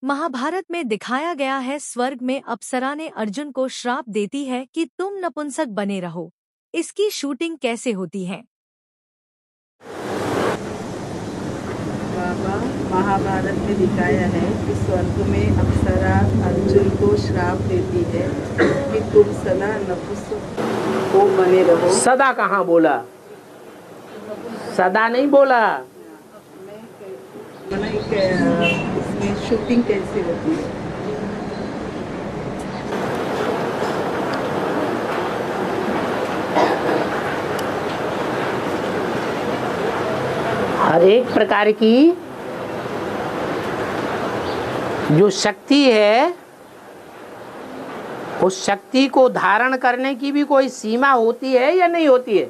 महाभारत में दिखाया गया है, स्वर्ग में अप्सरा ने अर्जुन को श्राप देती है कि तुम नपुंसक बने रहो। इसकी शूटिंग कैसे होती है? बाबा, महाभारत में दिखाया है कि स्वर्ग में अप्सरा अर्जुन को श्राप देती है कि तुम सदा नपुंसक को बने रहो। सदा कहाँ बोला? सदा नहीं बोला। इसमें शूटिंग कैसे होती है? हर एक प्रकार की जो शक्ति है, उस शक्ति को धारण करने की भी कोई सीमा होती है या नहीं होती है?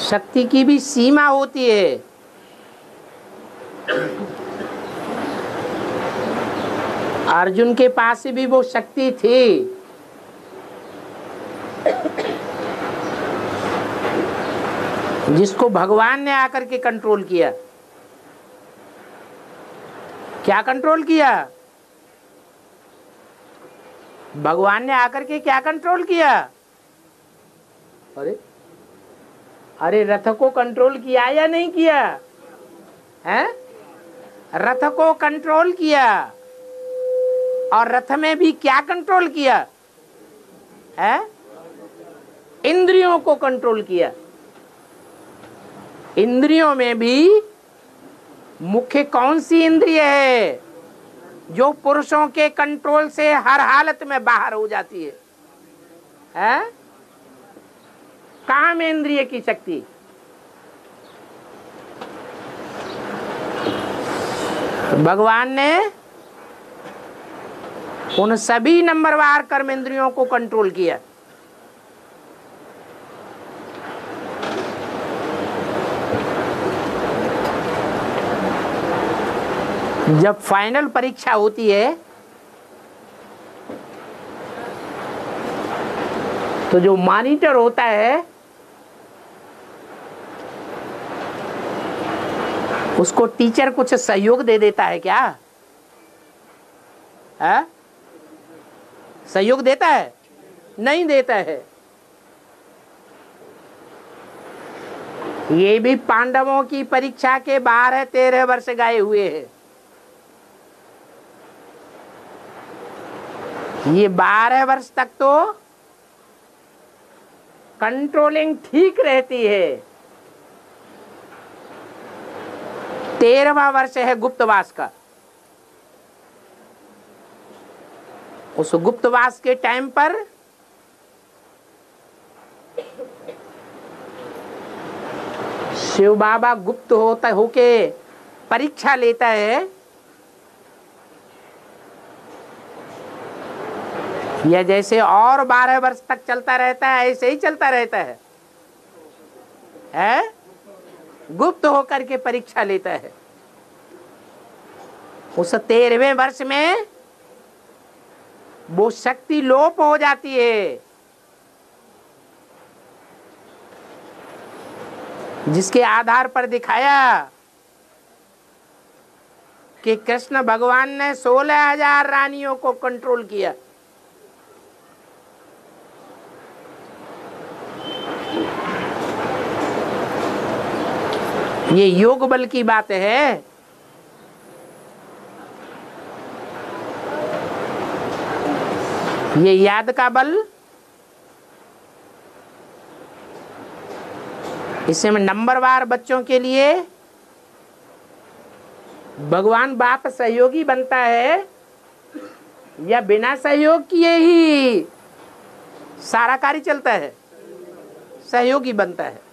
शक्ति की भी सीमा होती है। अर्जुन के पास भी वो शक्ति थी। जिसको भगवान ने आकर के कंट्रोल किया। क्या कंट्रोल किया? भगवान ने आकर के क्या कंट्रोल किया? अरे रथ को कंट्रोल किया या नहीं किया? हैं? रथ को कंट्रोल किया। और रथ में भी क्या कंट्रोल किया? है? इंद्रियों को कंट्रोल किया। इंद्रियों में भी मुख्य कौन सी इंद्रिय है जो पुरुषों के कंट्रोल से हर हालत में बाहर हो जाती है? हैं? काम इंद्रिय की शक्ति। भगवान ने उन सभी नंबरवार कर्म इंद्रियों को कंट्रोल किया। जब फाइनल परीक्षा होती है तो जो मॉनिटर होता है उसको टीचर कुछ सहयोग दे देता है क्या? है? सहयोग देता है? नहीं देता है। ये भी पांडवों की परीक्षा के 12-13 वर्ष गए हुए हैं। ये 12 वर्ष तक तो कंट्रोलिंग ठीक रहती है। 13वां वर्ष है गुप्तवास का। उस गुप्तवास के टाइम पर शिव बाबा गुप्त होके परीक्षा लेता है, या जैसे और 12 वर्ष तक चलता रहता है ऐसे ही चलता रहता है? गुप्त होकर के परीक्षा लेता है। उस 13वें वर्ष में वो शक्ति लोप हो जाती है जिसके आधार पर दिखाया कि कृष्ण भगवान ने 16,000 रानियों को कंट्रोल किया। ये योग बल की बात है। ये याद का बल। इसमें नंबरवार बच्चों के लिए भगवान बाप सहयोगी बनता है या बिना सहयोग किए ही सारा कार्य चलता है? सहयोगी बनता है।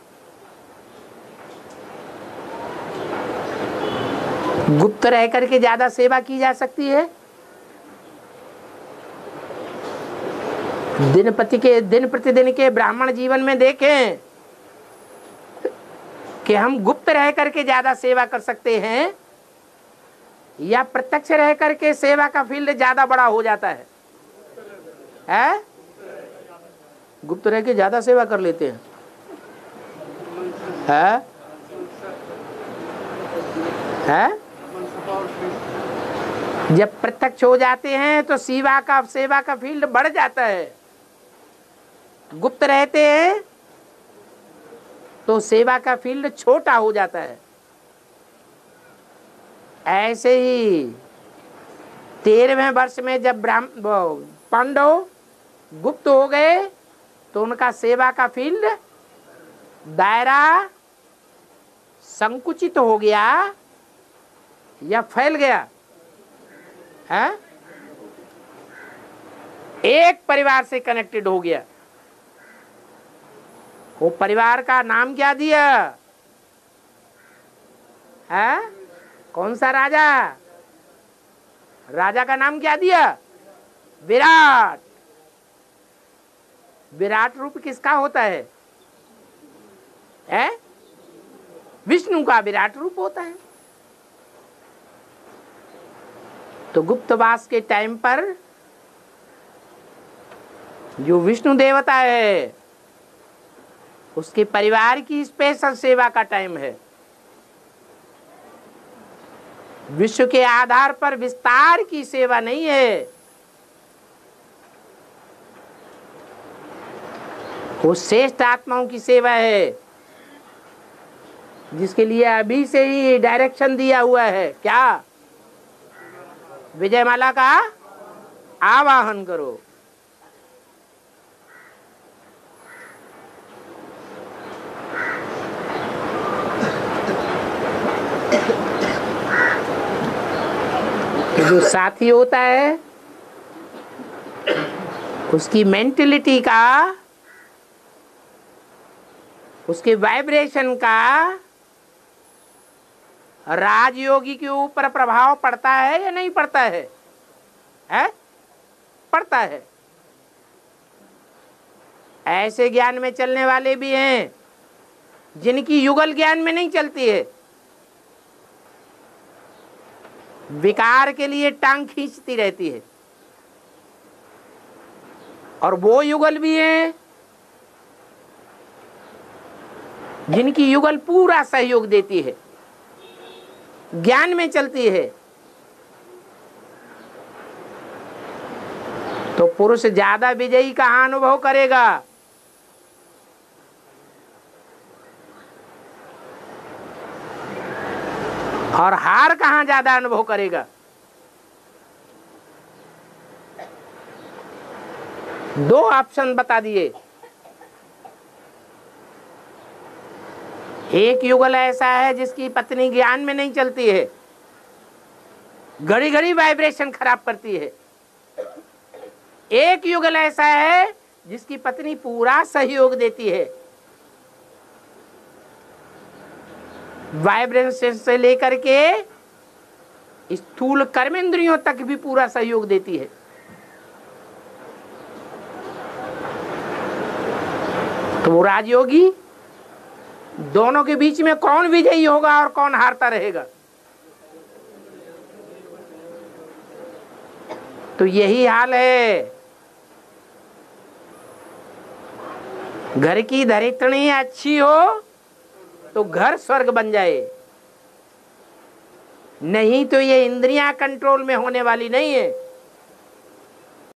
गुप्त रह करके ज्यादा सेवा की जा सकती है। दिन प्रतिदिन के ब्राह्मण जीवन में देखें कि हम गुप्त रह करके ज्यादा सेवा कर सकते हैं या प्रत्यक्ष रह करके सेवा का फील्ड ज्यादा बड़ा हो जाता है? गुप्त रह के ज्यादा सेवा कर लेते हैं। है जब प्रत्यक्ष हो जाते हैं तो सेवा का फील्ड बढ़ जाता है। गुप्त रहते हैं तो सेवा का फील्ड छोटा हो जाता है। ऐसे ही 13वें वर्ष में जब पांडव गुप्त हो गए तो उनका सेवा का फील्ड दायरा संकुचित हो गया या फैल गया है, एक परिवार से कनेक्टेड हो गया। वो परिवार का नाम क्या दिया है? कौन सा राजा? राजा का नाम क्या दिया? विराट। विराट रूप किसका होता है? विष्णु का विराट रूप होता है। तो गुप्तवास के टाइम पर जो विष्णु देवता है उसके परिवार की स्पेशल सेवा का टाइम है। विश्व के आधार पर विस्तार की सेवा नहीं है, वो श्रेष्ठ आत्माओं की सेवा है, जिसके लिए अभी से ही डायरेक्शन दिया हुआ है। क्या? विजयमाला का आवाहन करो। तो जो साथी होता है उसकी मेंटलिटी का, उसके वाइब्रेशन का राजयोगी के ऊपर प्रभाव पड़ता है या नहीं पड़ता है? पड़ता है। ऐसे ज्ञान में चलने वाले भी हैं जिनकी युगल ज्ञान में नहीं चलती है, विकार के लिए टांग खींचती रहती है। और वो युगल भी हैं जिनकी युगल पूरा सहयोग देती है, ज्ञान में चलती है। तो पुरुष ज्यादा विजयी कहाँ अनुभव करेगा? और हार कहाँ ज्यादा अनुभव करेगा? दो ऑप्शन बता दिए। एक युगल ऐसा है जिसकी पत्नी ज्ञान में नहीं चलती है, घड़ी घड़ी वाइब्रेशन खराब करती है। एक युगल ऐसा है जिसकी पत्नी पूरा सहयोग देती है, वाइब्रेशन से लेकर के स्थूल कर्मेंद्रियों तक भी पूरा सहयोग देती है। तो वो राजयोगी, दोनों के बीच में कौन विजयी होगा और कौन हारता रहेगा? तो यही हाल है। घर की धरित्री अच्छी हो तो घर स्वर्ग बन जाए, नहीं तो ये इंद्रियां कंट्रोल में होने वाली नहीं है।